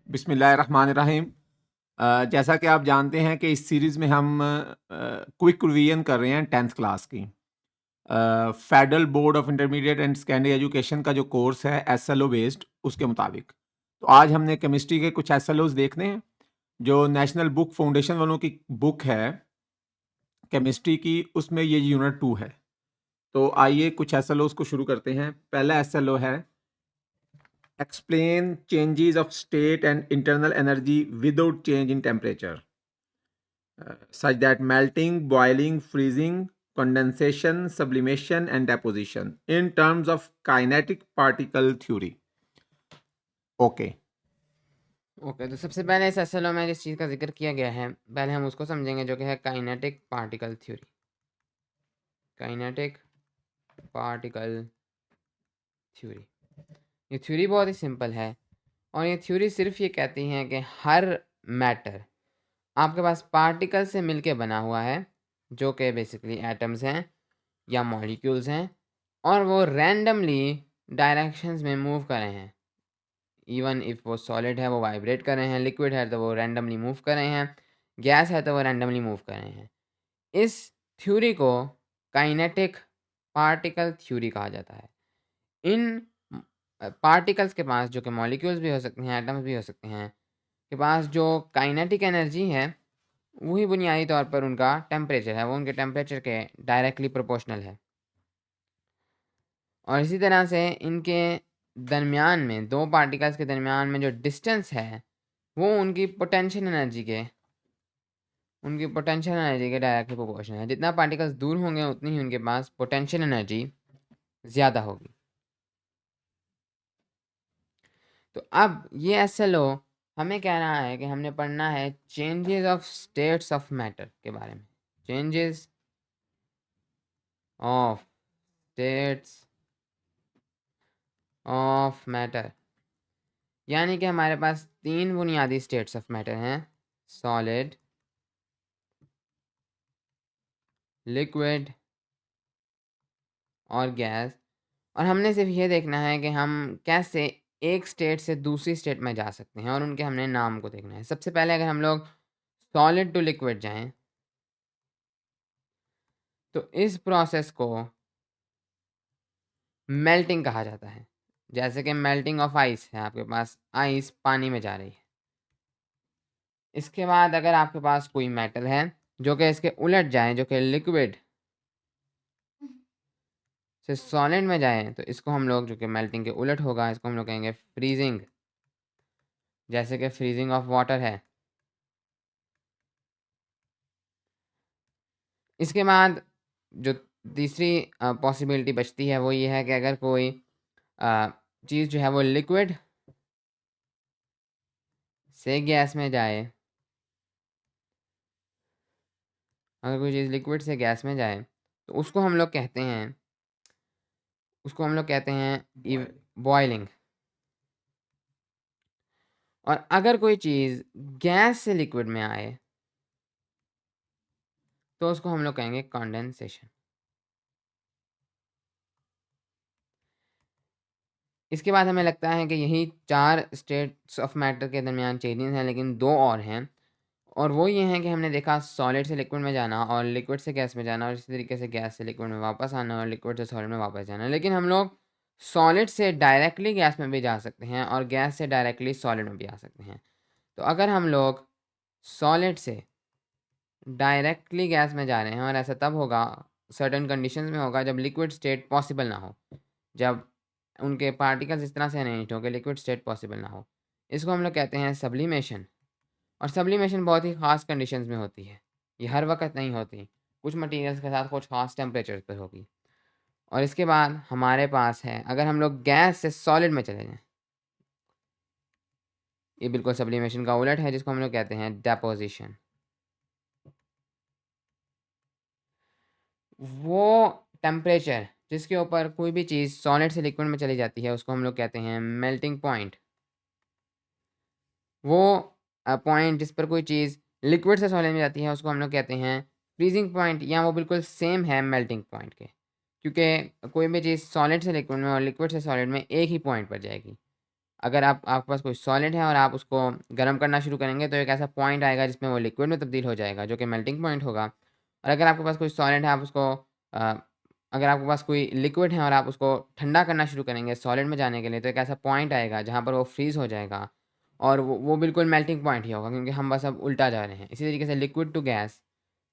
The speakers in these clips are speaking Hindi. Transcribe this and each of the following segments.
बिस्मिल्लाहिर्रहमानिर्रहीम। जैसा कि आप जानते हैं कि इस सीरीज़ में हम क्विक रिवीजन कर रहे हैं 10th क्लास की। Federal board of intermediate and secondary education का जो कोर्स है एसएलओ बेस्ड उसके मुताबिक। तो आज हमने केमिस्ट्री के कुछ एसएलओज देखने हैं जो नेशनल बुक फाउंडेशन वालों की बुक है केमिस्ट्री की, उसमें ये यूनिट 2 है। तो आइए कुछ एसएलओज को शुरू करते हैं। पहला एसएलओ है explain changes of state and internal energy without change in temperature, such that melting, boiling, freezing, condensation, sublimation, and deposition in terms of kinetic particle theory. Okay. Okay तो सबसे पहले इस एसएलओ में जिस चीज़ का जिक्र किया गया है पहले हम उसको समझेंगे जो कि है kinetic particle theory. Kinetic particle theory, ये थ्योरी बहुत ही सिंपल है और ये थ्योरी सिर्फ ये कहती है कि हर मैटर आपके पास पार्टिकल से मिलके बना हुआ है जो कि बेसिकली एटम्स हैं या मॉलिक्यूल्स हैं और वो रैंडमली डायरेक्शंस में मूव कर रहे हैं। इवन इफ वो सॉलिड है वो वाइब्रेट कर रहे हैं, लिक्विड है तो वो रैंडमली मूव कर रहे हैं, गैस है तो वो रैंडमली मूव कर रहे हैं। इस थ्योरी को काइनेटिक पार्टिकल थ्योरी कहा जाता है। इन पार्टिकल्स के पास जो कि मॉलिक्यूल्स भी हो सकते हैं, एटम्स भी हो सकते हैं, के पास जो काइनेटिक एनर्जी है वही बुनियादी तौर पर उनका टेम्परेचर है, वो उनके टेम्परेचर के डायरेक्टली प्रोपोर्शनल है। और इसी तरह से इनके दरमियान में दो पार्टिकल्स के दरमियान में जो डिस्टेंस है वो उनकी पोटेंशियल एनर्जी के डायरेक्टली प्रोपोर्शनल है। जितना पार्टिकल्स दूर होंगे उतनी ही उनके पास पोटेंशियल एनर्जी ज़्यादा होगी। तो अब ये एसएलओ हमें कह रहा है कि हमने पढ़ना है changes of states of matter के बारे में। Changes of states of matter, यानी कि हमारे पास तीन बुनियादी स्टेट्स ऑफ मैटर हैं, सॉलिड, लिक्विड और गैस। और हमने सिर्फ ये देखना है कि हम कैसे एक स्टेट से दूसरी स्टेट में जा सकते हैं और उनके हमने नाम को देखना है। सबसे पहले अगर हम लोग सॉलिड टू लिक्विड जाएं तो इस प्रोसेस को मेल्टिंग कहा जाता है। जैसे कि मेल्टिंग ऑफ आइस है, आपके पास आइस पानी में जा रही है। इसके बाद अगर आपके पास कोई मेटल है जो कि इसके उलट जाए, जो कि लिक्विड से सॉलिड में जाए, तो इसको हम लोग, जो कि मेल्टिंग के उलट होगा, इसको हम लोग कहेंगे फ्रीजिंग। जैसे कि फ्रीजिंग ऑफ वाटर है। इसके बाद जो तीसरी पॉसिबिलिटी बचती है वो ये है कि अगर कोई चीज़ जो है वो लिक्विड से गैस में जाए, अगर कोई चीज़ लिक्विड से गैस में जाए तो उसको हम लोग कहते हैं बॉइलिंग। और अगर कोई चीज़ गैस से लिक्विड में आए तो उसको हम लोग कहेंगे कंडेंसेशन। इसके बाद हमें लगता है कि यही चार स्टेट्स ऑफ मैटर के दरमियान चेंजेस हैं, लेकिन दो और हैं। और वो ये हैं कि हमने देखा सॉलिड से लिक्विड में जाना और लिक्विड से गैस में जाना, और इसी तरीके से गैस से लिक्विड में वापस आना और लिक्विड से सॉलिड में वापस जाना। लेकिन हम लोग सॉलिड से डायरेक्टली गैस में भी जा सकते हैं और गैस से डायरेक्टली सॉलिड में भी आ सकते हैं। तो अगर हम लोग सॉलिड से डायरेक्टली गैस में जा रहे हैं, और ऐसा तब होगा, सर्टेन कंडीशंस में होगा, जब लिक्विड स्टेट पॉसिबल ना हो, जब उनके पार्टिकल्स इस तरह से अरेंज हो कि लिक्विड स्टेट पॉसिबल ना हो। इसको हम लोग कहते हैं सब्लिमेशन। और सब्लिमेशन बहुत ही ख़ास कंडीशंस में होती है, ये हर वक्त नहीं होती, कुछ मटेरियल्स के साथ कुछ ख़ास टेम्परेचर पर होगी। और इसके बाद हमारे पास है, अगर हम लोग गैस से सॉलिड में चले जाएँ, ये बिल्कुल सब्लिमेशन का उलट है, जिसको हम लोग कहते हैं डेपोजिशन। वो टेम्परेचर जिसके ऊपर कोई भी चीज़ सॉलिड से लिक्विड में चली जाती है उसको हम लोग कहते हैं मेल्टिंग पॉइंट। वो पॉइंट जिस पर कोई चीज़ लिक्विड से सॉलिड में जाती है उसको हम लोग कहते हैं फ्रीजिंग पॉइंट, या वो बिल्कुल सेम है मेल्टिंग पॉइंट के, क्योंकि कोई भी चीज़ सॉलिड से लिक्विड में और लिक्विड से सॉलिड में एक ही पॉइंट पर जाएगी। अगर आपके पास कोई सॉलिड है और आप उसको गर्म करना शुरू करेंगे तो एक ऐसा पॉइंट आएगा जिसमें वो लिक्विड में तब्दील हो जाएगा, जो कि मेल्टिंग पॉइंट होगा। और अगर आपके पास कोई सॉलिड है, आप उसको अगर आपके पास कोई लिक्विड है और आप उसको ठंडा करना शुरू करेंगे सॉलिड में जाने के लिए, तो एक ऐसा पॉइंट आएगा जहाँ पर वो फ्रीज़ हो जाएगा और वो बिल्कुल मेल्टिंग पॉइंट ही होगा, क्योंकि हम बस अब उल्टा जा रहे हैं। इसी तरीके से लिक्विड टू गैस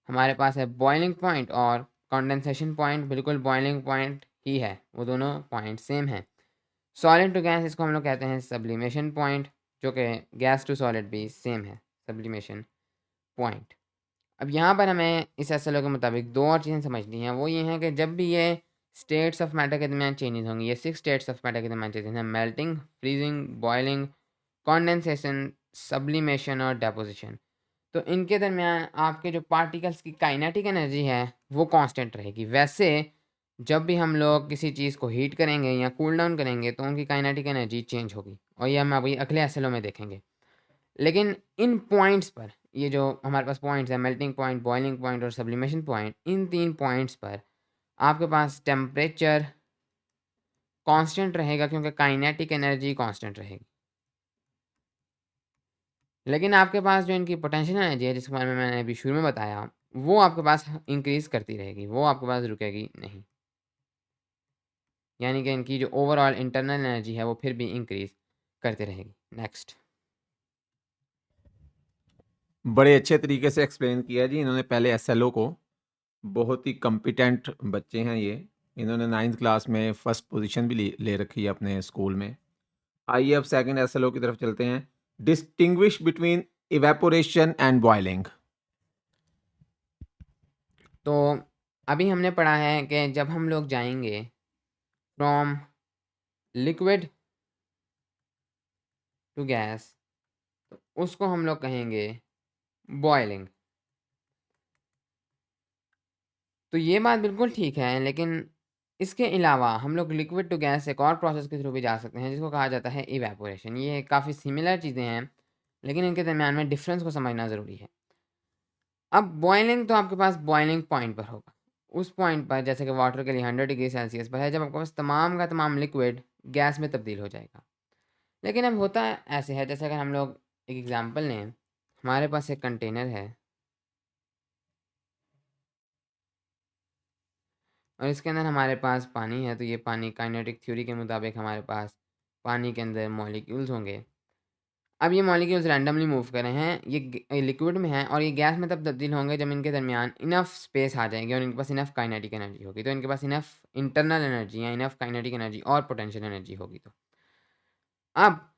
हमारे पास है बॉइलिंग पॉइंट और कंडेंसेशन पॉइंट बिल्कुल बॉइलिंग पॉइंट ही है, वो दोनों पॉइंट सेम हैं। सॉलिड टू गैस इसको हम लोग कहते हैं सब्लिमेशन पॉइंट, जो कि गैस टू सॉलिड भी सेम है, सब्लिमेशन पॉइंट। अब यहाँ पर हमें इस एसएलओ के मुताबिक दो और चीज़ें समझनी हैं, वो ये हैं कि जब भी ये स्टेट्स ऑफ मैटर के दरमियान चेंजेस होंगी, ये 6 स्टेट्स ऑफ मैटर के दरमियान चेंजेस हैं, melting, freezing, boiling, condensation, sublimation और डेपोजिशन। तो इनके दरमियान आपके जो पार्टिकल्स की काइनेटिक एनर्जी है वो कांस्टेंट रहेगी। वैसे जब भी हम लोग किसी चीज़ को हीट करेंगे या कूल डाउन करेंगे तो उनकी काइनेटिक एनर्जी चेंज होगी, और ये हम अभी अगले एसएलओ में देखेंगे। लेकिन इन पॉइंट्स पर, ये जो हमारे पास पॉइंट्स हैं, मेल्टिंग पॉइंट, बॉइलिंग पॉइंट और सब्लिमेशन पॉइंट, इन 3 पॉइंट्स पर आपके पास टेम्परेचर कांस्टेंट रहेगा, क्योंकि काइनेटिक एनर्जी कांस्टेंट रहेगी। लेकिन आपके पास जो इनकी पोटेंशियल एनर्जी है, जिसके बारे में मैंने अभी शुरू में बताया, वो आपके पास इंक्रीज़ करती रहेगी, वो आपके पास रुकेगी नहीं। यानी कि इनकी जो ओवरऑल इंटरनल एनर्जी है वो फिर भी इंक्रीज़ करती रहेगी। नेक्स्ट। बड़े अच्छे तरीके से एक्सप्लेन किया जी इन्होंने पहले एसएलओ को। बहुत ही कॉम्पिटेंट बच्चे हैं ये। इन्होंने 9th क्लास में फर्स्ट पोजीशन भी ले रखी है अपने स्कूल में। आइए अब सेकंड एसएलओ की तरफ चलते हैं। Distinguish between evaporation and boiling. तो अभी हमने पढ़ा है कि जब हम लोग जाएँगे फ्रॉम लिक्विड टू गैस, तो उसको हम लोग कहेंगे बॉइलिंग। तो ये बात बिल्कुल ठीक है, लेकिन इसके अलावा हम लोग लिक्विड टू गैस एक और प्रोसेस के थ्रू भी जा सकते हैं, जिसको कहा जाता है इवेपोरेशन। ये काफ़ी सिमिलर चीज़ें हैं, लेकिन इनके दरमियान में डिफरेंस को समझना ज़रूरी है। अब बॉइलिंग तो आपके पास बॉइलिंग पॉइंट पर होगा। उस पॉइंट पर, जैसे कि वाटर के लिए 100 डिग्री सेल्सियस पर है, जब आपके पास तमाम का तमाम लिक्विड गैस में तब्दील हो जाएगा। लेकिन अब होता ऐसे है, जैसे अगर हम लोग एक एग्जांपल लें, हमारे पास एक कंटेनर है और इसके अंदर हमारे पास पानी है। तो ये पानी, काइनेटिक थ्योरी के मुताबिक हमारे पास पानी के अंदर मॉलिक्यूल्स होंगे। अब ये मॉलिक्यूल्स रैंडमली मूव कर रहे हैं, ये लिक्विड में हैं और ये गैस में तब तब्दील होंगे जब इनके दरमियान इनफ स्पेस आ जाएगी और इनके पास इनफ काइनेटिक एनर्जी होगी। तो इनके पास इनफ इंटरनल एनर्जी या इनफ काइनेटिक एनर्जी और पोटेंशियल एनर्जी होगी। तो अब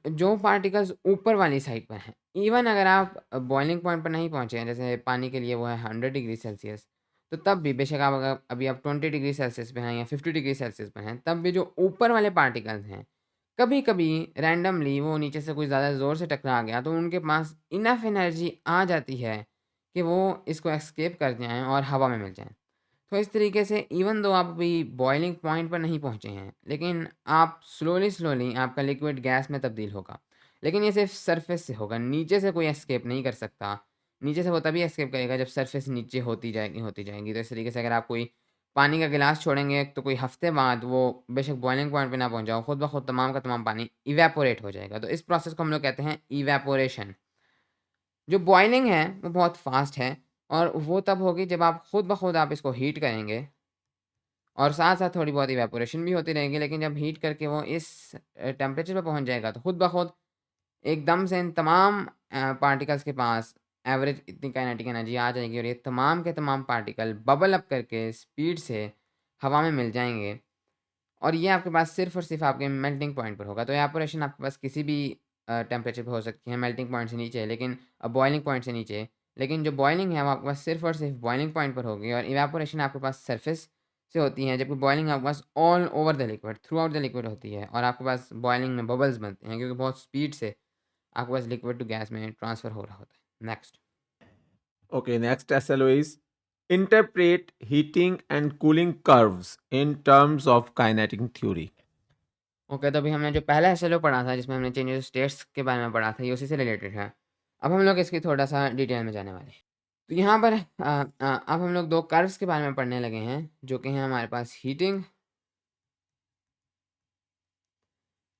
जो पार्टिकल्स ऊपर वाली साइड पर हैं, इवन अगर आप बॉइलिंग पॉइंट पर नहीं पहुँचे हैं, जैसे पानी के लिए वो है 100 डिग्री सेल्सियस, तो तब भी बेशक आप अगर अभी आप 20 डिग्री सेल्सियस पे हैं या 50 डिग्री सेल्सियस पे हैं, तब भी जो ऊपर वाले पार्टिकल्स हैं, कभी-कभी रैंडमली वो नीचे से कोई ज़्यादा ज़ोर से टकरा गया, तो उनके पास इनफ एनर्जी आ जाती है कि वो इसको एस्केप कर जाएँ और हवा में मिल जाएँ। तो इस तरीके से इवन दो आप अभी बॉइलिंग पॉइंट पर नहीं पहुँचे हैं, लेकिन आप स्लोली आपका लिक्विड गैस में तब्दील होगा। लेकिन ये सिर्फ़ सरफ़ेस से होगा, नीचे से कोई एस्केप नहीं कर सकता। नीचे से वो तभी एस्केप करेगा जब सरफ़ेस नीचे होती जाएगी, होती जाएगी। तो इस तरीके से अगर आप कोई पानी का गिलास छोड़ेंगे, तो कोई हफ़्ते बाद वो बेशक बॉइलिंग पॉइंट पे ना पहुँचा हो, खुद ब खुद तमाम का तमाम पानी इवेपोरेट हो जाएगा। तो इस प्रोसेस को हम लोग कहते हैं इवेपोरेशन। जो बॉइलिंग है, वो बहुत फ़ास्ट है और वो तब होगी जब आप खुद ब खुद आप इसको हीट करेंगे और साथ-साथ थोड़ी बहुत इवेपोरेशन भी होती रहेगी, लेकिन जब हीट करके वो इस टेम्परेचर पे पहुँच जाएगा, तो खुद ब खुद एकदम से इन तमाम पार्टिकल्स के पास एवरेज इतनी काइनेटिक एनर्जी आ जाएगी और ये तमाम के तमाम पार्टिकल बबल अप करके स्पीड से हवा में मिल जाएँगे और ये आपके पास सिर्फ़ और सिर्फ़ आपके मेल्टिंग पॉइंट पर होगा। तो इवेपोरेशन आपके पास किसी भी टेम्परेचर पे हो सकती है, मेल्टिंग पॉइंट से नीचे, लेकिन बॉइलिंग पॉइंट से नीचे। लेकिन जो बॉइलिंग है, वो आपके पास सिर्फ़ और सिर्फ़ बॉइलिंग पॉइंट पर होगी और इवेपोरेशन आपके पास सरफेस से होती है, जबकि बॉइलिंग आपके पास all over the liquid, throughout the liquid होती है और आपके पास बॉइलिंग में बबल्स बनते हैं, क्योंकि बहुत स्पीड से आपके पास लिक्विड टू गैस में ट्रांसफ़र हो रहा होता है। Next. Okay, next SLO is interpret heating and cooling curves in terms of kinetic theory. Okay, तो अभी हमने जो पहला एसएलओ पढ़ा था, जिसमें हमने चेंज ऑफ स्टेट्स के बारे में पढ़ा था, ये उसी से रिलेटेड है। अब हम लोग इसकी थोड़ा-सा डिटेल में जाने वाले हैं। तो यहाँ पर अब हम लोग 2 कर्व्स के बारे में पढ़ने लगे हैं, जो कि हैं हमारे पास हीटिंग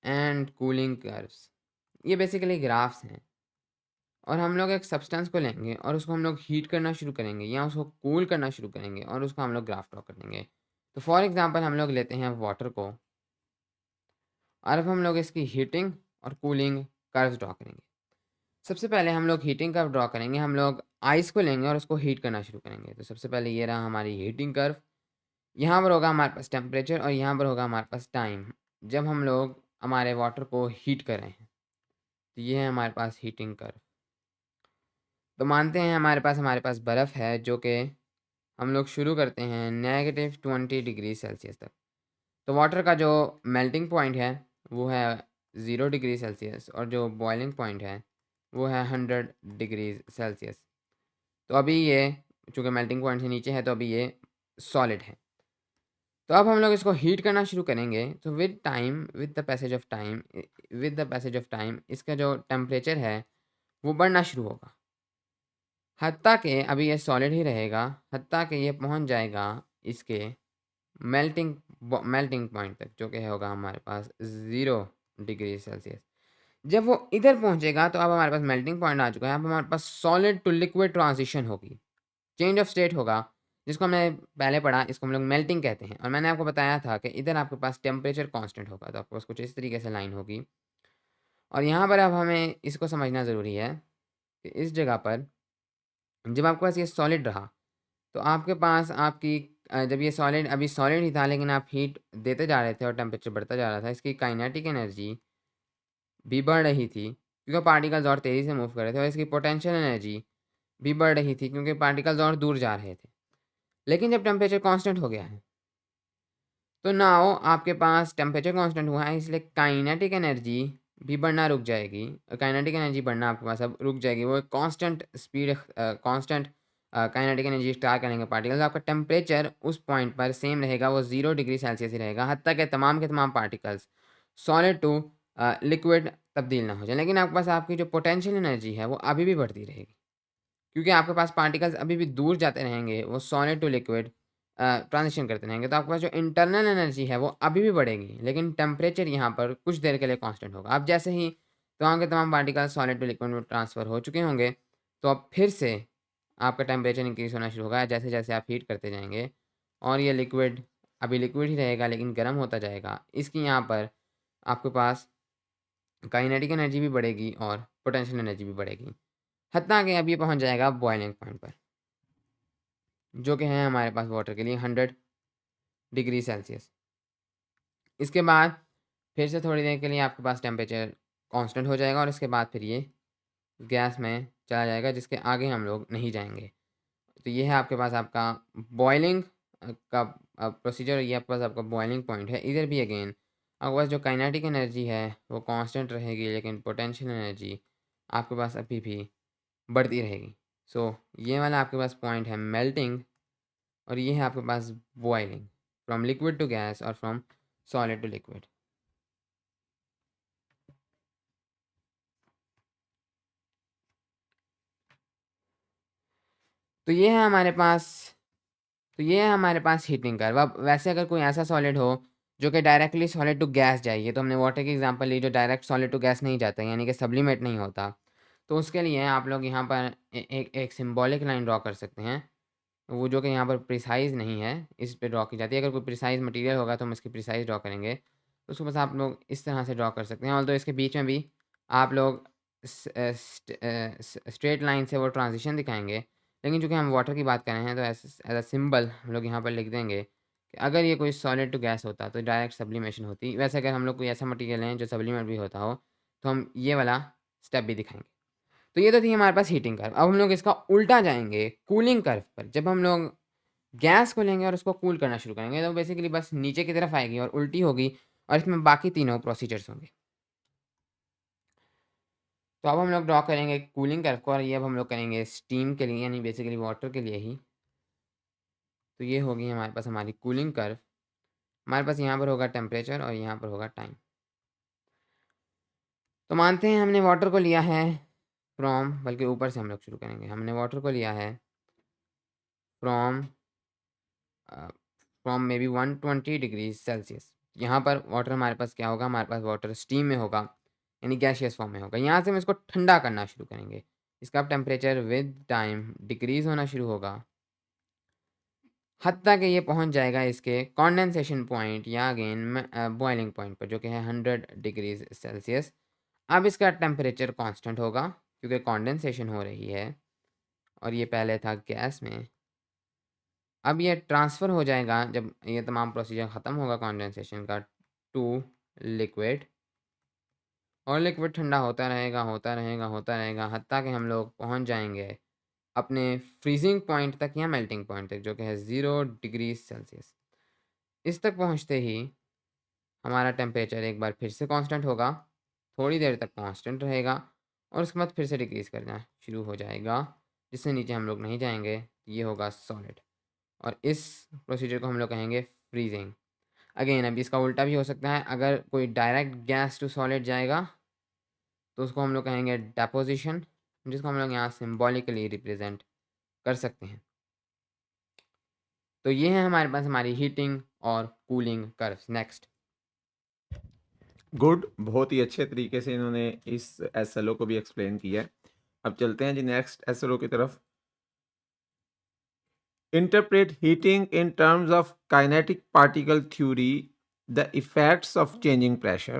एंड कूलिंग कर्व्स। ये बेसिकली ग्राफ्स हैं और हम लोग एक सब्सटेंस को लेंगे और उसको हम लोग हीट करना शुरू करेंगे या उसको कूल करना शुरू करेंगे और उसको हम लोग ग्राफ ड्रॉ कर देंगे। तो फॉर एग्जांपल हम लोग लेते हैं वाटर को और अब हम लोग इसकी हीटिंग और कूलिंग कर्व्स ड्रॉ करेंगे। सबसे पहले हम लोग हीटिंग कर्व ड्रॉ करेंगे, हम लोग आइस को लेंगे और उसको हीट करना शुरू करेंगे। तो सबसे पहले ये रहा हमारी हीटिंग कर्व, यहाँ पर होगा हमारे पास टेम्परेचर और यहाँ पर होगा हमारे पास टाइम, जब हम लोग हमारे वाटर को हीट कर रहे हैं। तो ये है हमारे पास हीटिंग कर्व। तो मानते हैं हमारे पास बर्फ़ है जो कि हम लोग शुरू करते हैं -20 डिग्री सेल्सियस तक। तो वाटर का जो मेल्टिंग पॉइंट है वो है 0 डिग्री सेल्सियस और जो बॉइलिंग पॉइंट है वो है 100 डिग्री सेल्सियस। तो अभी ये चूँकि मेल्टिंग पॉइंट से नीचे है तो अभी ये सॉलिड है। तो अब हम लोग इसको हीट करना शुरू करेंगे। तो with the passage of time इसका जो टेम्परेचर है वो बढ़ना शुरू होगा। हत्ता कि अभी ये सॉलिड ही रहेगा, हत्ता कि ये पहुँच जाएगा इसके मेल्टिंग मेल्टिंग पॉइंट तक, जो कि होगा हमारे पास 0 डिग्री सेल्सियस। जब वो इधर पहुँचेगा तो अब हमारे पास मेल्टिंग पॉइंट आ चुका है। अब हमारे पास सॉलिड टू लिक्विड ट्रांजिशन होगी, चेंज ऑफ स्टेट होगा, जिसको हमने पहले पढ़ा, इसको हम लोग मेल्टिंग कहते हैं। और मैंने आपको बताया था कि इधर आपके पास टेम्परेचर कांस्टेंट होगा, तो आपके पास कुछ इस तरीके से लाइन होगी। और यहाँ पर अब हमें इसको समझना ज़रूरी है कि इस जगह पर जब आपके पास ये सॉलिड रहा, तो आपके पास जब ये अभी सॉलिड ही था लेकिन आप हीट देते जा रहे थे और टेम्परेचर बढ़ता जा रहा था, इसकी काइनेटिक एनर्जी भी बढ़ रही थी क्योंकि पार्टिकल्स और तेज़ी से मूव कर रहे थे और इसकी पोटेंशियल एनर्जी भी बढ़ रही थी क्योंकि पार्टिकल्स और दूर जा रहे थे। लेकिन जब टेम्परेचर कांस्टेंट हो गया है, तो नाउ आपके पास टेम्परेचर कांस्टेंट हुआ है, इसलिए काइनेटिक एनर्जी भी बढ़ना रुक जाएगी। काइनेटिक एनर्जी बढ़ना आपके पास अब रुक जाएगी। वो एक constant speed constant kinetic energy star करेंगे पार्टिकल्स। आपका टेम्परेचर उस पॉइंट पर सेम रहेगा, वो 0 डिग्री सेल्सियस ही रहेगा, हत्ता कि तमाम के तमाम पार्टिकल्स सॉलिड टू लिक्विड तब्दील ना हो जाए। लेकिन आपके पास आपकी जो पोटेंशियल एनर्जी है वो अभी भी बढ़ती रहेगी क्योंकि आपके पास पार्टिकल्स अभी भी दूर जाते रहेंगे, वो सॉलिड टू लिक्विड ट्रांजिशन करते रहेंगे। तो आपके पास जो इंटरनल एनर्जी है वो अभी भी बढ़ेगी, लेकिन टेम्परेचर यहाँ पर कुछ देर के लिए कांस्टेंट होगा। अब जैसे ही तमाम के तमाम पार्टिकल्स सॉलिड टू लिक्विड में ट्रांसफ़र हो चुके होंगे, तो अब फिर से आपका टेम्परेचर इंक्रीज़ होना शुरू होगा जैसे-जैसे आप हीट करते जाएँगे और ये लिक्विड अभी लिक्विड ही रहेगा लेकिन गर्म होता जाएगा। इसकी यहाँ पर आपके पास काइनेटिक एनर्जी भी बढ़ेगी और पोटेंशियल एनर्जी भी बढ़ेगी। हत्ता कि अब ये पहुँच जाएगा बॉइलिंग पॉइंट पर, जो कि है हमारे पास वाटर के लिए 100 डिग्री सेल्सियस। इसके बाद फिर से थोड़ी देर के लिए आपके पास टेम्परेचर कांस्टेंट हो जाएगा और इसके बाद फिर ये गैस में चला जाएगा, जिसके आगे हम लोग नहीं जाएँगे। तो ये है आपके पास आपका बॉइलिंग का प्रोसीजर, ये आपके पास आपका बॉइलिंग पॉइंट है। इधर भी अगेन आपके पास जो काइनेटिक एनर्जी है वो कांस्टेंट रहेगी, लेकिन पोटेंशियल एनर्जी आपके पास अभी भी बढ़ती रहेगी। सो ये वाला आपके पास पॉइंट है मेल्टिंग और ये है आपके पास boiling, from liquid to gas और फ्रॉम सॉलिड टू लिक्विड। तो ये है हमारे पास हीटिंग कर्व। अब वैसे अगर कोई ऐसा सॉलिड हो जो कि डायरेक्टली सॉलिड टू गैस जाइए, तो हमने वाटर की एग्जांपल ली जो डायरेक्ट सॉलिड टू गैस नहीं जाता, यानी कि सब्लिमेट नहीं होता। तो उसके लिए आप लोग यहाँ पर एक सिंबॉलिक लाइन ड्रॉ कर सकते हैं, वो जो कि यहाँ पर प्रिसाइज़ नहीं है, इस पे ड्रॉ की जाती है। अगर कोई प्रिसाइज़ मटेरियल होगा तो हम इसकी प्रिसाइज़ ड्रॉ करेंगे। तो उसको बस आप लोग इस तरह से ड्रॉ कर सकते हैं। ऑल्दो इसके बीच में भी आप लोग स्ट्रेट लाइन से वो ट्रांजिशन दिखाएँगे। लेकिन चूँकि हम वाटर की बात कर रहे हैं तो एज़ अ सिंबल हम लोग यहाँ पर लिख देंगे कि अगर ये कोई सॉलिड टू गैस होता तो डायरेक्ट सब्लिमेशन होती। वैसे अगर हम लोग कोई ऐसा मटेरियल लें जो सब्लिमेट भी होता हो, तो हम ये वाला स्टेप भी दिखाएँगे। तो ये तो थी हमारे पास हीटिंग कर्व। अब हम लोग इसका उल्टा जाएँगे कूलिंग कर्व पर। जब हम लोग गैस को लेंगे और उसको कूल करना शुरू करेंगे, तो बेसिकली बस नीचे की तरफ आएगी और उल्टी होगी और इसमें बाकी तीनों प्रोसीजर्स होंगे। तो अब हम लोग ड्रॉ करेंगे कूलिंग कर्व को और ये अब हम लोग करेंगे स्टीम के लिए, यानी बेसिकली वाटर के लिए ही। तो ये होगी हमारे पास हमारी कूलिंग कर्व। हमारे पास यहाँ पर होगा टेम्परेचर और यहाँ पर होगा टाइम। तो मानते हैं हमने वाटर को लिया है बल्कि ऊपर से हम लोग शुरू करेंगे। हमने वाटर को लिया है from from may be 120 degree Celsius. यहाँ पर वाटर हमारे पास क्या होगा, हमारे पास वाटर स्टीम में होगा, यानी गैसियस फॉर्म में होगा। यहाँ से हम इसको ठंडा करना शुरू करेंगे। इसका टेम्परेचर विद टाइम डिक्रीज होना शुरू होगा, हत्ता कि ये पहुँच जाएगा इसके कंडेंसेशन पॉइंट या अगेन बॉइलिंग पॉइंट पर, जो कि है 100 डिग्रीज सेल्सियस। अब इसका टेम्परेचर कांस्टेंट होगा क्योंकि कंडेंसेशन हो रही है और ये पहले था गैस में। अब ये ट्रांसफ़र हो जाएगा जब ये तमाम प्रोसीजर ख़त्म होगा कंडेंसेशन का टू लिक्विड, और लिक्विड ठंडा होता रहेगा, होता रहेगा, होता रहेगा, हत्ता कि हम लोग पहुँच जाएँगे अपने फ्रीज़िंग पॉइंट तक या मेल्टिंग पॉइंट तक, जो कि है 0 डिग्री सेल्सियस। इस तक पहुँचते ही हमारा टेम्परेचर एक बार फिर से कांस्टेंट होगा, थोड़ी देर तक कांस्टेंट रहेगा और उसके बाद फिर से डिक्रीज़ करना शुरू हो जाएगा, जिससे नीचे हम लोग नहीं जाएँगे। ये होगा सॉलिड और इस प्रोसीजर को हम लोग कहेंगे फ्रीज़िंग। अगेन अब इसका उल्टा भी हो सकता है, अगर कोई डायरेक्ट गैस टू सॉलिड जाएगा तो उसको हम लोग कहेंगे डेपोज़िशन, जिसको हम लोग यहाँ सिंबॉलिकली रिप्रेजेंट कर सकते हैं। तो ये है हमारे पास हमारी हीटिंग और कूलिंग कर्व्स। नेक्स्ट। गुड, बहुत ही अच्छे तरीके से इन्होंने इस एसएलओ को भी एक्सप्लेन किया है। अब चलते हैं जी नेक्स्ट एसएलओ की तरफ। Interpret heating in terms of kinetic particle theory, the effects of changing pressure,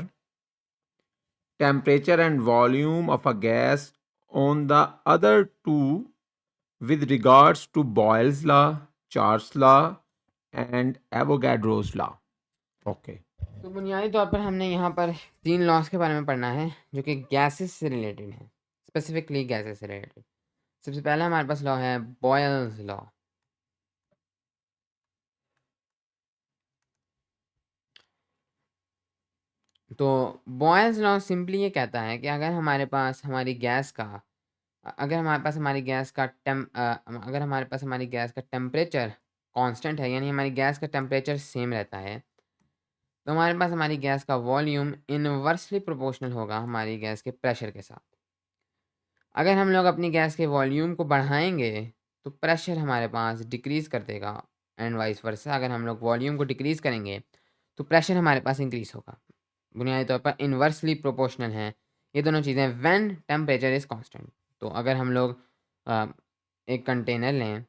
temperature and volume of a gas on the other two with regards to Boyle's law, Charles' law and Avogadro's law. Okay. तो बुनियादी तौर पर हमने यहाँ पर 3 लॉज़ के बारे में पढ़ना है जो कि गैसेस से रिलेटेड हैं, स्पेसिफिकली गैसेस से रिलेटेड। सबसे पहला हमारे पास लॉ है बॉयल्स लॉ। तो बॉयल्स लॉ सिंपली ये कहता है कि अगर हमारे पास हमारी गैस का अगर हमारे पास हमारी गैस का अगर हमारे पास हमारी गैस का टेम्परेचर कांस्टेंट है, यानी हमारी गैस का टेम्परेचर सेम रहता है, तो हमारे पास हमारी गैस का वॉल्यूम इनवर्सली प्रोपोर्शनल होगा हमारी गैस के प्रेशर के साथ। अगर हम लोग अपनी गैस के वॉल्यूम को बढ़ाएंगे तो प्रेशर हमारे पास डिक्रीज़ कर देगा, एंड वाइस वर्सा अगर हम लोग वॉल्यूम को डिक्रीज़ करेंगे तो प्रेशर हमारे पास इंक्रीज़ होगा। बुनियादी तौर पर इनवर्सली प्रोपोर्शनल हैं ये दोनों चीज़ें व्हेन टेम्परेचर इज़ कांस्टेंट। तो अगर हम लोग एक कंटेनर लें,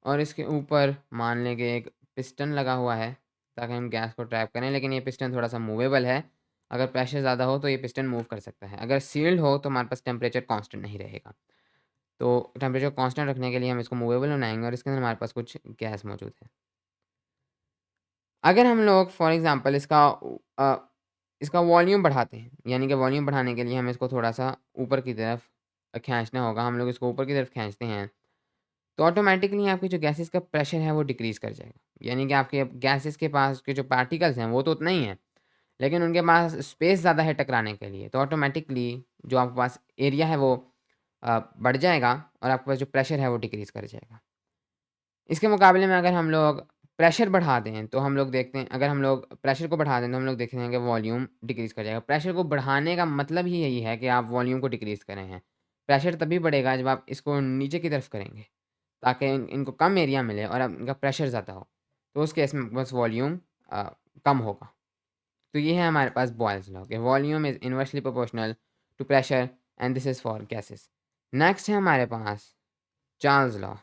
और इसके ऊपर मान लें कि एक पिस्टन लगा हुआ है ताकि हम गैस को ट्रैप करें, लेकिन ये पिस्टन थोड़ा-सा मूवेबल है। अगर प्रेशर ज़्यादा हो तो ये पिस्टन मूव कर सकता है। अगर सील्ड हो तो हमारे पास टेम्परेचर कांस्टेंट नहीं रहेगा। तो टेम्परेचर कांस्टेंट रखने के लिए हम इसको मूवेबल बनाएँगे और इसके अंदर हमारे पास कुछ गैस मौजूद है। अगर हम लोग फॉर एग्ज़ाम्पल इसका वॉल्यूम बढ़ाते हैं, यानी कि वॉल्यूम बढ़ाने के लिए हमें इसको थोड़ा-सा ऊपर की तरफ खींचना होगा। हम लोग इसको ऊपर की तरफ खींचते हैं तो ऑटोमेटिकली आपकी जो गैसेज़ का प्रेशर है वो डिक्रीज़ कर जाएगा। यानी कि आपके गैसेज़ के पास के जो पार्टिकल्स हैं वो तो उतना ही है, लेकिन उनके पास स्पेस ज़्यादा है टकराने के लिए, तो ऑटोमेटिकली जो आपके पास एरिया है वो बढ़ जाएगा और आपके पास जो प्रेशर है वो डिक्रीज़ कर जाएगा। इसके मुकाबले में अगर हम लोग प्रेशर बढ़ा दें तो हम लोग देखते हैं, अगर हम लोग प्रेशर को बढ़ा दें तो हम लोग देखते हैं कि वॉल्यूम डिक्रीज़ कर जाएगा। प्रेशर को बढ़ाने का मतलब ही यही है कि आप वॉल्यूम को डिक्रीज़ कर रहे हैं। प्रेशर तभी बढ़ेगा जब आप इसको नीचे की तरफ करेंगे, ताकि इनको कम एरिया मिले और अब इनका प्रेशर ज़्यादा हो, तो उस केस में बस वॉल्यूम कम होगा। तो ये है हमारे पास बॉयल्स लॉ कि volume is inversely proportional to pressure and this is for gases. Next है हमारे पास चार्ल्स लॉ।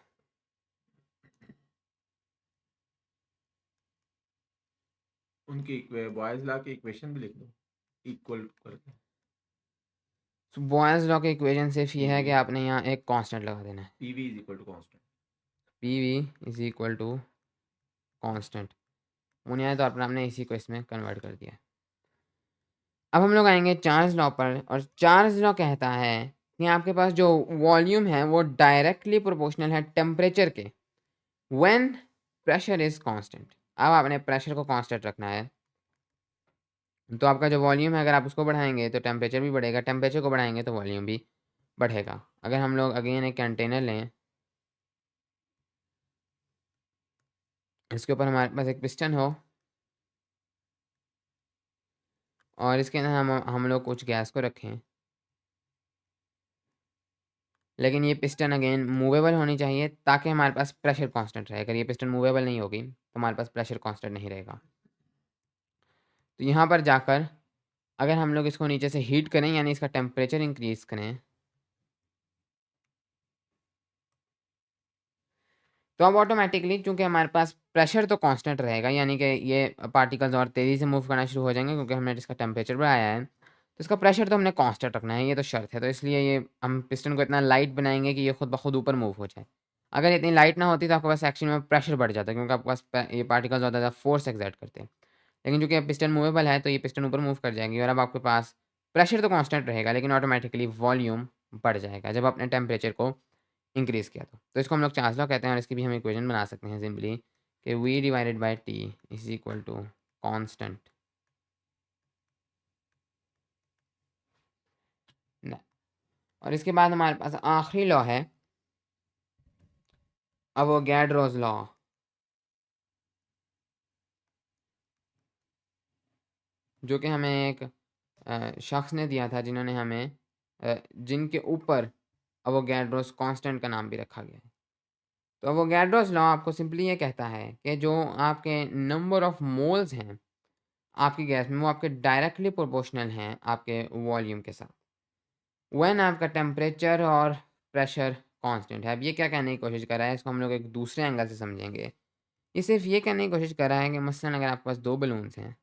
उनकी बॉयज लॉ की इक्वेशन भी लिख दो इक्वल करके। तो बॉयल्स लॉ की इक्वेशन सिर्फ ये है कि आपने यहाँ एक कांस्टेंट लगा देना है, PV is equal to constant. P is equal to constant. बुनियादी तौर पर हमने इसी को इसमें कन्वर्ट कर दिया। अब हम लोग आएंगे चार्ल्स लॉ पर, और चार्ल्स लॉ कहता है कि आपके पास जो वॉल्यूम है वो डायरेक्टली प्रोपोर्शनल है टेम्परेचर के व्हेन प्रेशर इज़ कांस्टेंट। अब आपने प्रेशर को कांस्टेंट रखना है, तो आपका जो वॉल्यूम है अगर आप उसको बढ़ाएंगे तो टेम्परेचर भी बढ़ेगा, टेम्परेचर को बढ़ाएंगे तो वॉल्यूम भी बढ़ेगा। अगर हम लोग अगेन एक कंटेनर लें, इसके ऊपर हमारे पास एक पिस्टन हो और इसके अंदर हम लोग कुछ गैस को रखें, लेकिन ये पिस्टन अगेन मूवेबल होनी चाहिए ताकि हमारे पास प्रेशर कांस्टेंट रहे। अगर ये पिस्टन मूवेबल नहीं होगी तो हमारे पास प्रेशर कांस्टेंट नहीं रहेगा। तो यहाँ पर जाकर अगर हम लोग इसको नीचे से हीट करें यानी इसका टेम्परेचर इंक्रीज करें तो अब ऑटोमेटिकली चूंकि हमारे पास प्रेशर तो कांस्टेंट रहेगा यानी कि ये पार्टिकल्स और तेज़ी से मूव करना शुरू हो जाएंगे क्योंकि हमने इसका टेम्परेचर बढ़ाया है। तो इसका प्रेशर तो हमने कांस्टेंट रखना है, ये तो शर्त है। तो इसलिए ये हम पिस्टन को इतना लाइट बनाएंगे कि ये खुद ब खुद ऊपर मूव हो जाए। अगर इतनी लाइट ना होती तो आपके पास एक्चुअली में प्रेशर बढ़ जाता क्योंकि आपके पास ये पार्टिकल्स ज़्यादा ज़्यादा फोर्स एक्सर्ट करते हैं। लेकिन चूंकि अब पिस्टन मूवेबल है तो ये पिस्टन ऊपर मूव कर जाएगी और अब आपके पास प्रेशर तो कांस्टेंट रहेगा लेकिन ऑटोमेटिकली वॉल्यूम बढ़ जाएगा जब अपने टेम्परेचर को इंक्रीज़ किया तो इसको हम लोग चार्ल्स लॉ कहते हैं और इसकी भी हम इक्वेशन बना सकते हैं सिंपली कि v divided by t is equal to constant और इसके बाद हमारे पास आखिरी लॉ है अवोगाड्रोस लॉ। जो कि हमें एक शख्स ने दिया था जिन्होंने हमें जिनके ऊपर अवोगाड्रोस कांस्टेंट का नाम भी रखा गया है। तो अवोगाड्रोस लॉ आपको सिंपली ये कहता है कि जो आपके नंबर ऑफ मोल्स हैं आपकी गैस में वो आपके डायरेक्टली प्रोपोर्शनल हैं आपके वॉल्यूम के साथ व्हेन आपका टेम्परेचर और प्रेशर कांस्टेंट है। अब ये क्या कहने की कोशिश कर रहा है, इसको हम लोग एक दूसरे एंगल से समझेंगे। ये सिर्फ ये कहने की कोशिश कर रहा है कि मसलन अगर आपके पास 2 बलून्स हैं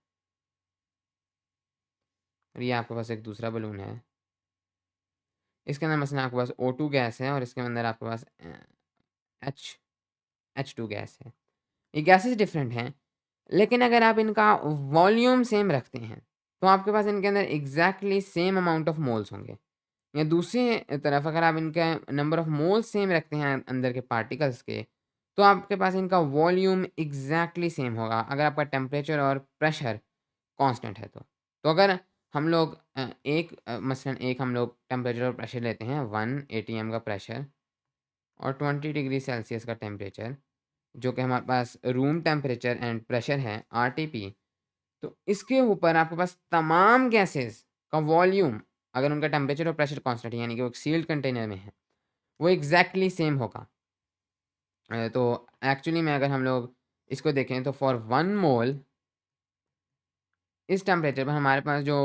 और ये आपके पास एक दूसरा बलून है, इसके अंदर मसलन आपके पास O2 गैस है और इसके अंदर आपके पास H H2 गैस है। ये गैसेस डिफरेंट हैं लेकिन अगर आप इनका वॉल्यूम सेम रखते हैं तो आपके पास इनके अंदर exactly same amount of moles होंगे। या दूसरी तरफ अगर आप इनका नंबर ऑफ मोल्स सेम रखते हैं अंदर के पार्टिकल्स के तो आपके पास इनका वॉल्यूम एग्जैक्टली सेम होगा अगर आपका टेम्परेचर और प्रेशर कांस्टेंट है तो अगर हम लोग मसलन एक हम लोग टेम्परेचर और प्रेशर लेते हैं 1 atm का प्रेशर और 20 डिग्री सेल्सियस का टेम्परेचर जो कि हमारे पास रूम टेम्परेचर एंड प्रेशर है RTP। तो इसके ऊपर आपके पास तमाम गैसेस का वॉल्यूम अगर उनका टेम्परेचर और प्रेशर कांस्टेंट है यानी कि वो एक सील्ड कंटेनर में है वो एग्जैक्टली सेम होगा। तो एक्चुअली में अगर हम लोग इसको देखें तो फॉर 1 मोल इस टेम्परेचर पर हमारे पास जो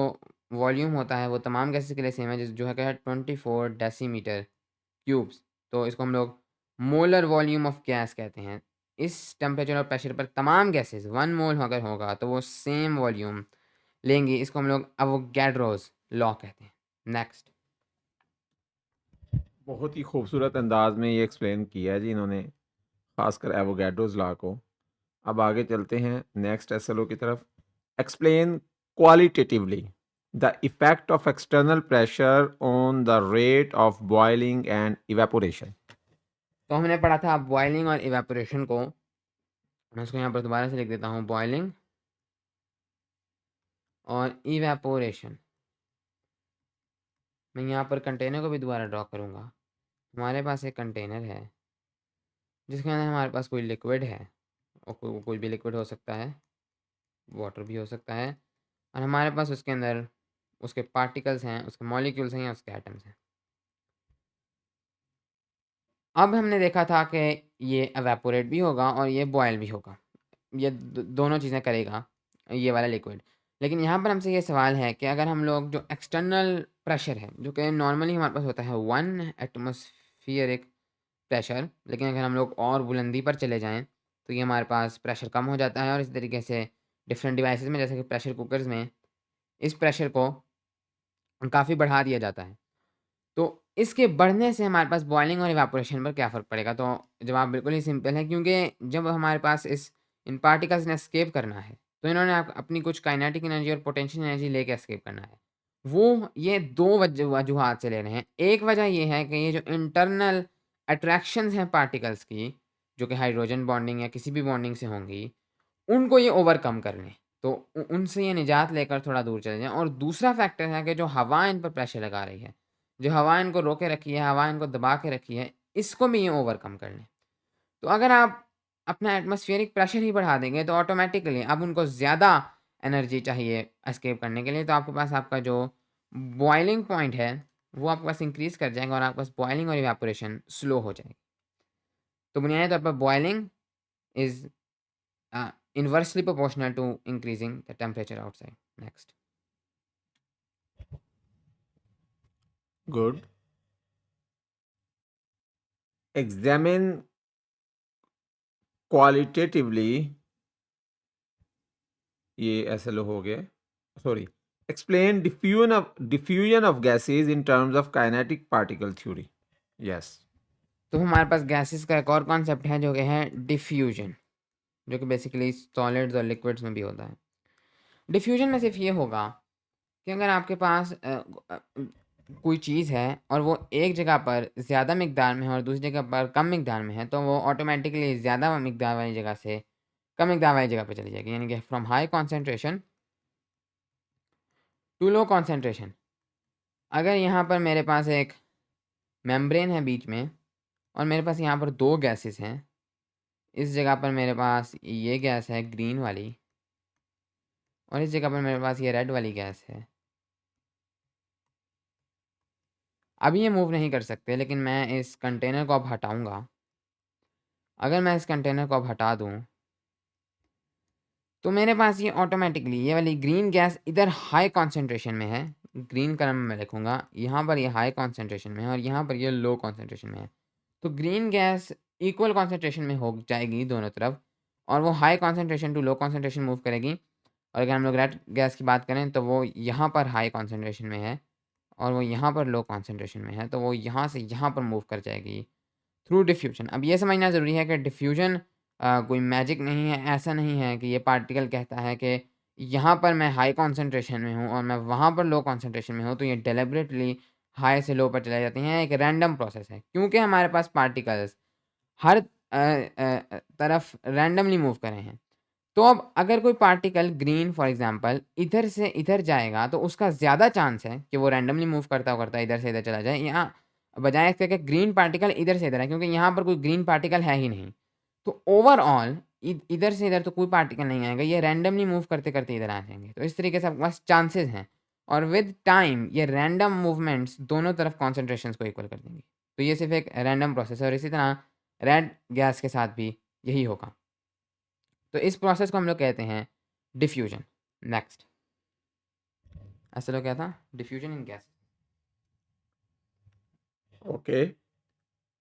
वॉल्यूम होता है वो तमाम गैसेस के लिए सेम है जो है क्या है 24 डेसीमीटर क्यूब्स। तो इसको हम लोग मोलर वॉल्यूम ऑफ गैस कहते हैं। इस टेम्परेचर और प्रेशर पर तमाम गैसेस 1 मोल अगर होगा तो वो सेम वॉल्यूम लेंगी। इसको हम लोग अवोगाड्रोस लॉ कहते हैं। नेक्स्ट बहुत ही खूबसूरत अंदाज में ये एक्सप्लेन किया है जी इन्होंने, खासकर एवोगाड्रोस लॉ को। अब आगे चलते हैं नेक्स्ट एसएलओ की तरफ। Explain qualitatively the effect of external pressure on the rate of boiling and evaporation. तो हमने पढ़ा था बॉइलिंग और इवेपोरेशन को। मैं इसको यहाँ पर दोबारा से लिख देता हूँ, बॉइलिंग और इवेपोरेशन। मैं यहाँ पर कंटेनर को भी दोबारा ड्रॉ करूँगा। हमारे पास एक कंटेनर है जिसके अंदर हमारे पास कोई लिक्विड है और कोई भी लिक्विड हो सकता है, वाटर भी हो सकता है और हमारे पास उसके अंदर उसके पार्टिकल्स हैं, उसके मॉलिक्यूल्स हैं या उसके एटम्स हैं। अब हमने देखा था कि ये एवेपोरेट भी होगा और ये बॉयल भी होगा, ये दोनों चीज़ें करेगा ये वाला लिक्विड। लेकिन यहाँ पर हमसे ये सवाल है कि अगर हम लोग जो एक्सटर्नल प्रेशर है जो कि नॉर्मली हमारे पास होता है 1 एटमॉस्फेरिक प्रेशर, लेकिन अगर हम लोग और बुलंदी पर चले जाएँ तो ये हमारे पास प्रेशर कम हो जाता है और इसी तरीके से डिफरेंट डिवाइसेस में जैसे कि प्रेशर कुकर्स में इस प्रेशर को काफ़ी बढ़ा दिया जाता है। तो इसके बढ़ने से हमारे पास बॉइलिंग और इवेपोरेशन पर क्या फ़र्क पड़ेगा? तो जवाब बिल्कुल ही सिंपल है क्योंकि जब हमारे पास इन पार्टिकल्स ने एस्केप करना है तो इन्होंने अपनी कुछ काइनेटिक एनर्जी और पोटेंशियल एनर्जी लेके एस्केप करना है। वो ये 2 वजूहात से ले रहे हैं। एक वजह ये है कि ये जो इंटरनल अट्रैक्शंस हैं पार्टिकल्स की, जो कि हाइड्रोजन बॉन्डिंग या किसी भी बॉन्डिंग से होंगी, उनको ये ओवरकम कर लें। तो उनसे ये निजात लेकर थोड़ा दूर चले जाएँ। और दूसरा फैक्टर है कि जो हवा इन पर प्रेशर लगा रही है, जो हवा इनको रोके रखी है, हवा इनको दबा के रखी है, इसको भी ये ओवरकम कर लें। तो अगर आप अपना एटमॉस्फेरिक प्रेशर ही बढ़ा देंगे तो ऑटोमेटिकली अब उनको ज़्यादा एनर्जी चाहिए एस्केप करने के लिए, तो आपके पास आपका जो बॉइलिंग पॉइंट है वो आपके पास इंक्रीज़ कर जाएगा और आपके पास बॉइलिंग और इवेपोरेशन स्लो हो जाएगी। तो बुनियादी तौर पर boiling is inversely proportional to increasing the temperature outside. Next. Good. Examine qualitatively, ये SLO हो गया, sorry. Explain diffusion of gases in terms of kinetic particle theory. Yes. तो हमारे पास गैसेस का एक और कॉन्सेप्ट है जो कि है डिफ्यूजन, जो कि बेसिकली सॉलिड्स और लिक्विड्स में भी होता है। डिफ्यूजन में सिर्फ ये होगा कि अगर आपके पास कोई चीज़ है और वो एक जगह पर ज़्यादा मिकदार में है और दूसरी जगह पर कम मिकदार में है, तो वो ऑटोमेटिकली ज़्यादा मिकदार वाली जगह से कम मिकदार वाली जगह पे चली जाएगी, यानी कि from high concentration to low concentration. अगर यहाँ पर मेरे पास एक मेम्ब्रेन है बीच में और मेरे पास यहाँ पर दो गैसेस हैं, इस जगह पर मेरे पास ये गैस है ग्रीन वाली और इस जगह पर मेरे पास ये रेड वाली गैस है। अभी ये मूव नहीं कर सकते, लेकिन मैं इस कंटेनर को अब हटाऊंगा। अगर मैं इस कंटेनर को अब हटा दूं तो मेरे पास ये ऑटोमेटिकली ये वाली ग्रीन गैस इधर हाई कॉन्सेंट्रेशन में है, ग्रीन कलर में मैं लिखूंगा, यहाँ पर ये हाई कॉन्सेंट्रेशन में है और यहाँ पर ये लो कॉन्सेंट्रेशन में है। तो ग्रीन गैस इक्वल कॉन्सेंट्रेशन में हो जाएगी दोनों तरफ और वो high concentration to low concentration move करेगी। और अगर हम लोग रेड गैस की बात करें तो वो यहाँ पर हाई कॉन्सेंट्रेशन में है और वो यहाँ पर लो कॉन्सेंट्रेशन में है, तो वो यहाँ से यहाँ पर मूव कर जाएगी थ्रू डिफ्यूजन। अब ये समझना ज़रूरी है कि डिफ्यूजन कोई मैजिक नहीं है, ऐसा नहीं है कि ये पार्टिकल कहता है कि यहाँ पर मैं हाई कॉन्सेंट्रेशन में हूँ और मैं वहाँ पर लो कॉन्सेंट्रेशन में हूँ, तो ये डेलिबरेटली हाई से लो पर चले जाती हैं। एक रैंडम प्रोसेस है क्योंकि हमारे पास पार्टिकल्स हर तरफ रैंडमली मूव कर रहे हैं। तो अब अगर कोई पार्टिकल ग्रीन फॉर एग्जांपल इधर से इधर जाएगा तो उसका ज़्यादा चांस है कि वो रैंडमली मूव करता इधर से इधर चला जाए, यहाँ बजाय इसके कि ग्रीन पार्टिकल इधर से इधर है, क्योंकि यहाँ पर कोई ग्रीन पार्टिकल है ही नहीं। तो ओवरऑल इधर से इधर तो कोई पार्टिकल नहीं आएगा, ये रैंडमली मूव करते इधर आ जाएंगे। तो इस तरीके से आपके पास चांसेस हैं और विद टाइम ये रैंडम मूवमेंट्स दोनों तरफ कॉन्सेंट्रेशंस को इक्वल कर देंगी। तो ये सिर्फ एक रैंडम प्रोसेस है और इसी तरह रेड गैस के साथ भी यही होगा। तो इस प्रोसेस को हम लोग कहते हैं डिफ्यूजन। नेक्स्ट, ऐसा लोग क्या था, diffusion in gas. Okay.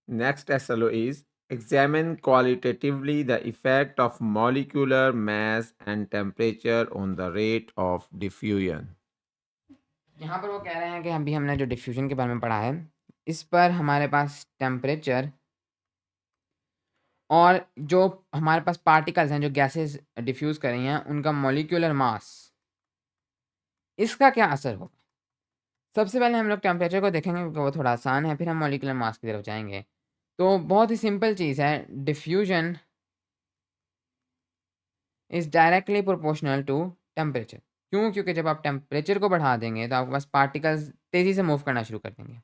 Next SLO is examine qualitatively the effect of molecular mass and temperature on the rate of diffusion. यहाँ पर वो कह रहे हैं कि अभी हमने जो डिफ्यूजन के बारे में पढ़ा है, इस पर हमारे पास टेम्परेचर और जो हमारे पास पार्टिकल्स हैं जो गैसेस डिफ्यूज़ कर रही हैं उनका मॉलिक्यूलर मास, इसका क्या असर होगा। सबसे पहले हम लोग टेम्परेचर को देखेंगे क्योंकि वो थोड़ा आसान है, फिर हम मॉलिक्यूलर मास की तरफ जाएंगे। तो बहुत ही सिंपल चीज़ है, diffusion is directly proportional to temperature. क्यों? क्योंकि जब आप टेम्परेचर को बढ़ा देंगे तो आपके पास पार्टिकल्स तेज़ी से मूव करना शुरू कर देंगे।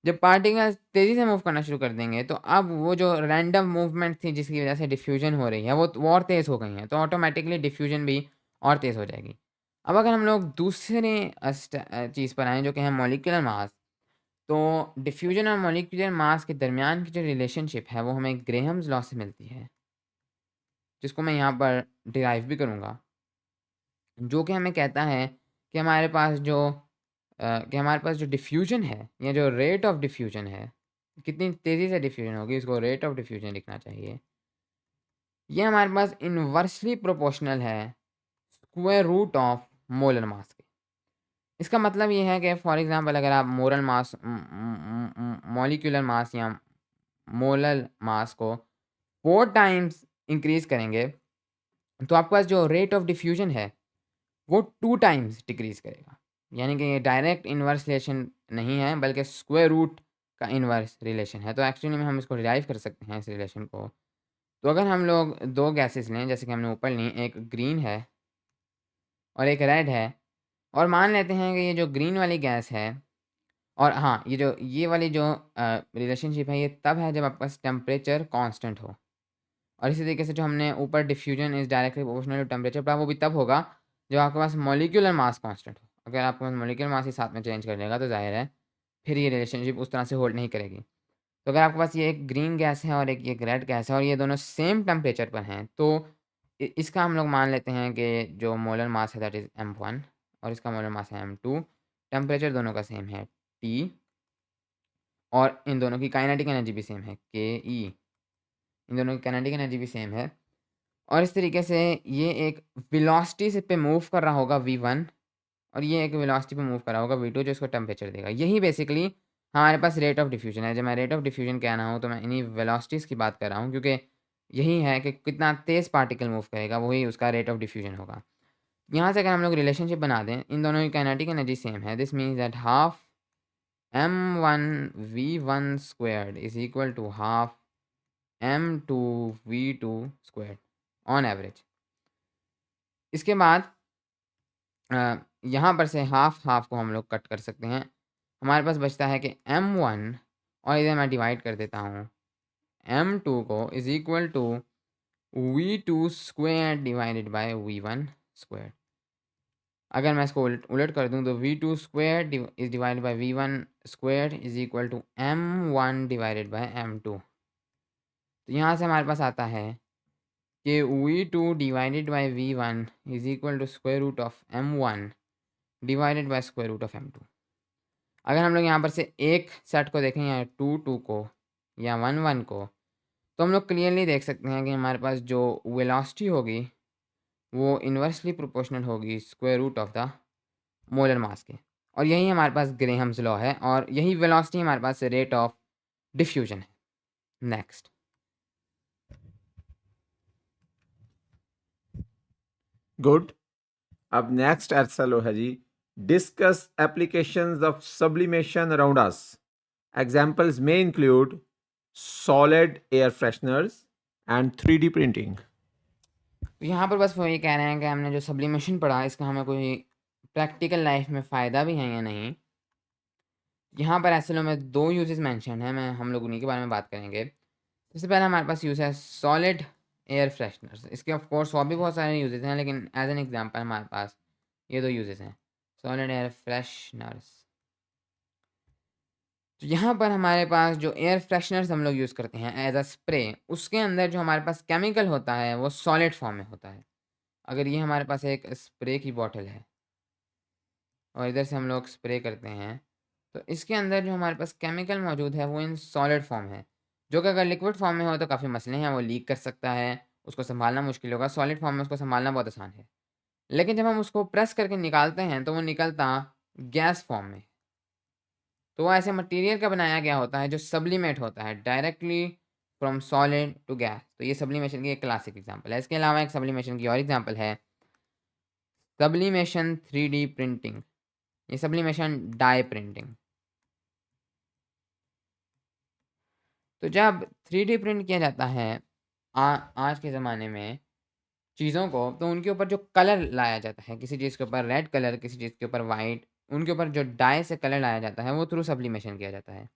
जब पार्टिकल्स तेज़ी से मूव करना शुरू कर देंगे तो अब वो जो रैंडम मूवमेंट थी जिसकी वजह से डिफ्यूजन हो रही है वो और तेज़ हो गई हैं, तो ऑटोमेटिकली डिफ्यूजन भी और तेज़ हो जाएगी। अब अगर हम लोग दूसरे चीज़ पर आएँ जो कि है मॉलिक्यूलर मास, तो डिफ्यूजन और मॉलिक्यूलर मास के दरमियान की जो रिलेशनशिप है वो हमें ग्रेहम्स लॉ से मिलती है, जिसको मैं यहाँ पर डिराइव भी करूँगा, जो कि हमें कहता है कि हमारे पास जो डिफ्यूजन है या जो रेट ऑफ डिफ्यूजन है, कितनी तेज़ी से डिफ्यूजन होगी, इसको रेट ऑफ डिफ्यूजन लिखना चाहिए। ये हमारे पास इनवर्सली प्रोपोर्शनल है square root of molar mass के। इसका मतलब ये है कि फॉर एग्जांपल अगर आप मॉलिक्यूलर मास या मोलर मास को 4 टाइम्स इंक्रीज़ करेंगे, तो आपके पास जो रेट ऑफ डिफ्यूजन है वो 2 टाइम्स डिक्रीज़ करेगा। यानी कि ये डायरेक्ट इनवर्स रिलेशन नहीं है बल्कि स्क्वायर रूट का इनवर्स रिलेशन है। तो एक्चुअली में हम इसको डिराइव कर सकते हैं इस रिलेशन को। तो अगर हम लोग 2 गैसेस लें जैसे कि हमने ऊपर ली, एक ग्रीन है और एक रेड है, और मान लेते हैं कि ये जो ग्रीन वाली गैस है और हाँ, ये वाली जो रिलेशनशिप है ये तब है जब आपके पास टेम्परेचर कांस्टेंट हो। और इसी तरीके से जो हमने ऊपर diffusion is directly proportional to temperature पढ़ा, वो भी तब होगा जब आपके पास मॉलिक्यूलर मास कांस्टेंट हो। अगर आपके पास मॉलिक्यूलर मास ही साथ में चेंज कर देगा तो ज़ाहिर है फिर ये रिलेशनशिप उस तरह से होल्ड नहीं करेगी। तो अगर आपके पास ये एक ग्रीन गैस है और एक ये रेड गैस है और ये दोनों सेम टेम्परेचर पर हैं, तो इसका हम लोग मान लेते हैं कि जो मोलर मास है दैट इज़ m1 और इसका मोलर मास है m2। टेम्परेचर दोनों का सेम है T और इन दोनों की काइनेटिक एनर्जी भी सेम है KE। इन दोनों की काइनेटिक एनर्जी भी सेम है और इस तरीके से ये एक वेलोसिटी से पे मूव कर रहा होगा v1 और ये एक वेलोसिटी पे मूव कर रहा होगा v2 जो इसको टेम्परेचर देगा। यही बेसिकली हमारे पास रेट ऑफ डिफ्यूजन है। जब मैं रेट ऑफ डिफ्यूजन कह रहा हूँ तो मैं इन्हीं वेलोसिटीज़ की बात कर रहा हूँ, क्योंकि यही है कि कितना तेज़ पार्टिकल मूव करेगा वही उसका रेट ऑफ डिफ्यूजन होगा। यहाँ से अगर हम लोग रिलेशनशिप बना दें, इन दोनों की काइनेटिक एनर्जी सेम है, this means that half m1 v1 squared is equal to half m2 v2 squared on average. इसके बाद यहाँ पर से हाफ हाफ को हम लोग कट कर सकते हैं। हमारे पास बचता है कि m1 और इधर मैं डिवाइड कर देता हूँ m2 को is equal to v2 square divided by v1 square. अगर मैं इसको उलट कर दूं तो v2 square is divided by v1 square is equal to m1 divided by m2। तो यहाँ से हमारे पास आता है कि v2 divided by v1 is equal to square root of m1 divided by square root of m2। अगर हम लोग यहाँ पर से एक सेट को देखें या 2 को या 1 को, तो हम लोग क्लियरली देख सकते हैं कि हमारे पास जो वेलोसिटी होगी वो इन्वर्सली प्रोपोर्शनल होगी square root of the molar mass के। और यही हमारे पास ग्रेहम्स लॉ है और यही वेलोसिटी हमारे पास रेट ऑफ डिफ्यूजन है। Next, good. अब नेक्स्ट एसएलओ है जी, discuss applications of sublimation around us. Examples में include solid air fresheners and 3D printing. तो यहाँ पर बस वो ये कह रहे हैं कि हमने जो सब्लिमेशन पढ़ा इसका हमें कोई प्रैक्टिकल लाइफ में फ़ायदा भी है या नहीं। यहाँ पर एसएलओ में 2 यूजेस मेंशन हैं, मैं हम लोग उन्हीं के बारे में बात करेंगे। सबसे पहले हमारे पास यूज़ है सॉलिड एयर फ्रेशनर्स। इसके ऑफ कोर्स और भी बहुत सारे यूजेस हैं, लेकिन एज एन एग्जांपल हमारे पास ये 2 यूजेस हैं, सॉलिड एयर फ्रेशनर्स। तो यहाँ पर हमारे पास जो एयर फ्रेशनर्स हम लोग यूज़ करते हैं एज अ स्प्रे, उसके अंदर जो हमारे पास केमिकल होता है वो सॉलिड फॉर्म में होता है। अगर ये हमारे पास एक स्प्रे की बॉटल है और इधर से हम लोग स्प्रे करते हैं, तो इसके अंदर जो हमारे पास केमिकल मौजूद है वो इन सॉलिड फॉर्म है, जो कि अगर लिक्विड फॉर्म में हो तो काफ़ी मसले हैं, वो लीक कर सकता है, उसको संभालना मुश्किल होगा। सॉलिड फॉर्म में उसको संभालना बहुत आसान है, लेकिन जब हम उसको प्रेस करके निकालते हैं तो वो निकलता गैस फॉर्म में। तो वो ऐसे मटेरियल का बनाया गया होता है जो सब्लिमेट होता है directly from solid to gas. तो ये सब्लिमेशन की एक क्लासिक एग्जांपल है। इसके अलावा एक सब्लिमेशन की और एग्जांपल है सब्लिमेशन 3D प्रिंटिंग, ये सब्लिमेशन डाई प्रिंटिंग। तो जब 3D प्रिंट किया जाता है आज के ज़माने में चीज़ों को, तो उनके ऊपर जो कलर लाया जाता है, किसी चीज़ के ऊपर रेड कलर, किसी चीज़ के ऊपर वाइट, उनके ऊपर जो डाई से कलर लाया जाता है वो थ्रू सब्लिमेशन किया जाता है।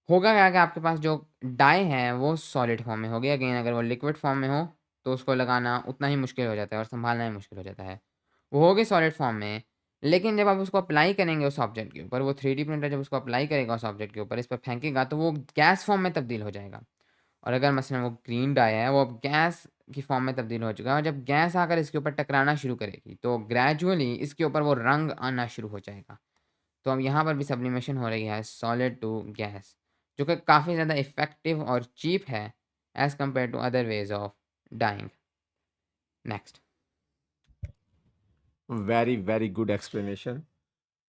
होगा क्या कि आपके पास जो डाई है वो सॉलिड फॉर्म में होगी। अगेन अगर वो लिक्विड फॉर्म में हो तो उसको लगाना उतना ही मुश्किल हो जाता है और संभालना ही मुश्किल हो जाता है। वो होगी सॉलिड फॉर्म में, लेकिन जब आप उसको अप्लाई करेंगे उस ऑब्जेक्ट के ऊपर, वो 3D प्रिंटर जब उसको अप्लाई करेगा उस ऑब्जेक्ट के ऊपर, इस पर फेंकेगा तो वो गैस फॉर्म में तब्दील हो जाएगा। और अगर मसलन वो ग्रीन डाई है वो अब गैस की फॉर्म में तब्दील हो चुका है और जब गैस आकर इसके ऊपर टकराना शुरू करेगी तो ग्रेजुअली इसके ऊपर वो रंग आना शुरू हो जाएगा। तो अब यहाँ पर भी सब्लिमेशन हो रही है सॉलिड टू गैस, जो कि काफ़ी ज़्यादा इफ़ेक्टिव और चीप है as compare to other ways of dyeing. Next, very very good explanation.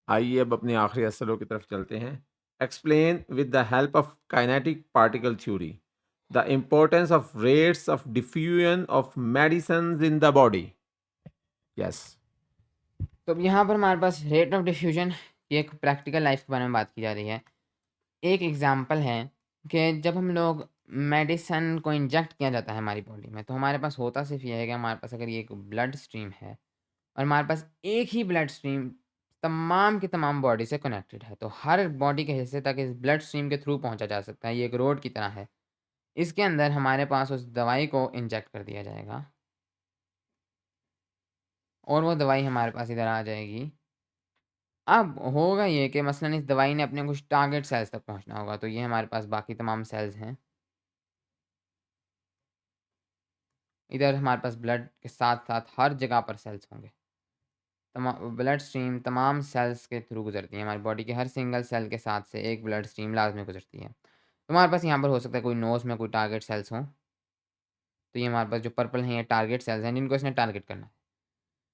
आइए अब अपने आखिरी एसएलओ की तरफ चलते हैं। Explain with the help of kinetic particle theory the importance of rates of diffusion of medicine in the body. Yes. तो अब यहाँ पर हमारे पास रेट ऑफ डिफ्यूजन की एक प्रैक्टिकल लाइफ के बारे में बात की जा रही है। एक एग्जांपल है कि जब हम लोग मेडिसिन को इंजेक्ट किया जाता है हमारी बॉडी में, तो हमारे पास होता सिर्फ ये है कि हमारे पास अगर ये एक ब्लड स्ट्रीम है और हमारे पास एक ही ब्लड स्ट्रीम तमाम की तमाम बॉडी से कनेक्टेड है, तो हर बॉडी के हिस्से तक इस ब्लड स्ट्रीम के थ्रू पहुंचा जा सकता है। ये एक रोड की तरह है। इसके अंदर हमारे पास उस दवाई को इंजेक्ट कर दिया जाएगा और वो दवाई हमारे पास इधर आ जाएगी अब होगा ये कि मसलन इस दवाई ने अपने कुछ टारगेट सेल्स तक पहुँचना होगा, तो ये हमारे पास बाकी तमाम सेल्स हैं। इधर हमारे पास ब्लड के साथ-साथ हर जगह पर सेल्स होंगे। ब्लड स्ट्रीम तमाम सेल्स के थ्रू गुज़रती है, हमारी बॉडी के हर सिंगल सेल के साथ से एक ब्लड स्ट्रीम लाज़मी गुज़रती है। तो हमारे पास यहाँ पर हो सकता है कोई नोज़ में कोई टारगेट सेल्स हों, तो ये हमारे पास जो पर्पल हैं ये टारगेट सेल्स हैं जिनको इसने टारगेट करना है।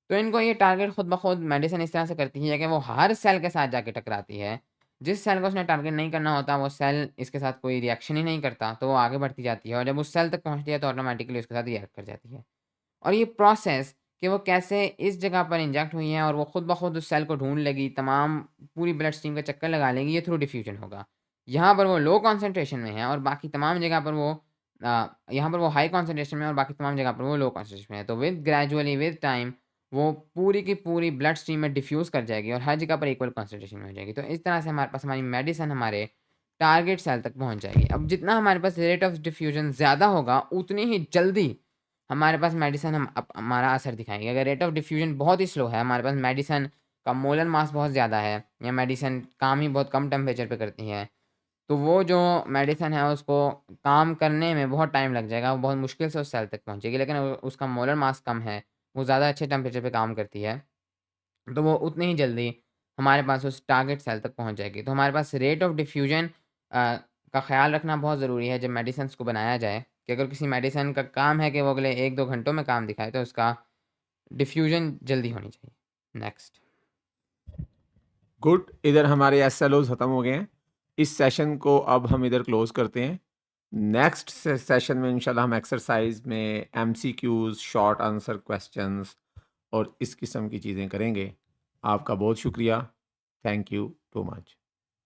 तो इनको ये टारगेट खुद ब खुद मेडिसिन इस तरह से करती है कि वो हर सेल के साथ जाके टकराती है। जिस सेल को उसने टारगेट नहीं करना होता वो सेल इसके साथ कोई रिएक्शन ही नहीं करता, तो वो आगे बढ़ती जाती है और जब उस सेल तक पहुँचती है तो ऑटोमैटिकली उसके साथ रिएक्ट कर जाती है। और ये प्रोसेस कि वो कैसे इस जगह पर इंजेक्ट हुई हैं और वो खुद ब खुद उस सेल को ढूँढ लेगी, तमाम पूरी ब्लड स्ट्रीम का चक्कर लगा लेगी, ये थ्रू डिफ्यूजन होगा। यहाँ पर वो लो कॉन्सन्ट्रेशन में है और बाकी तमाम जगह पर वो यहाँ पर वो हाई कॉन्सन्ट्रेशन में है और बाकी तमाम जगह पर वो लो कॉन्सन्ट्रेशन में है। तो विद टाइम वो पूरी की पूरी ब्लड स्ट्रीम में डिफ्यूज़ कर जाएगी और हर जगह पर इक्वल कॉन्सन्ट्रेशन में हो जाएगी। तो इस तरह से हमारे पास हमारी मेडिसिन हमारे टारगेट सेल तक पहुँच जाएगी। अब जितना हमारे पास रेट ऑफ़ डिफ्यूज़न ज़्यादा होगा, उतनी ही जल्दी हमारे पास मेडिसिन हमारा असर दिखाएँगे। अगर रेट ऑफ़ डिफ्यूज़न बहुत ही स्लो है, हमारे पास मेडिसिन का मोलर मास बहुत ज़्यादा है या मेडिसिन काम ही बहुत कम टेम्परेचर पे करती है, तो वो जो मेडिसिन है उसको काम करने में बहुत टाइम लग जाएगा, वो बहुत मुश्किल से उस सेल तक पहुँचेगी। लेकिन उसका मोलर मास कम है, वो ज़्यादा अच्छे टेम्परेचर पे काम करती है, तो वो उतनी ही जल्दी हमारे पास उस टारगेट सेल तक पहुँच जाएगी। तो हमारे पास रेट ऑफ़ डिफ्यूज़न का ख़्याल रखना बहुत ज़रूरी है जब मेडिसिन्स को बनाया जाए, कि अगर किसी मेडिसिन का काम है कि वो अगले 1-2 घंटों में काम दिखाए, तो उसका डिफ्यूज़न जल्दी होनी चाहिए। नेक्स्ट। गुड, इधर हमारे एसएलओज़ ख़त्म हो गए हैं। इस सेशन को अब हम इधर क्लोज़ करते हैं। नेक्स्ट सेशन में इंशाल्लाह हम एक्सरसाइज़ में एमसीक्यूज़, शॉर्ट आंसर क्वेश्चंस और इस किस्म की चीज़ें करेंगे। आपका बहुत शुक्रिया। Thank you too much.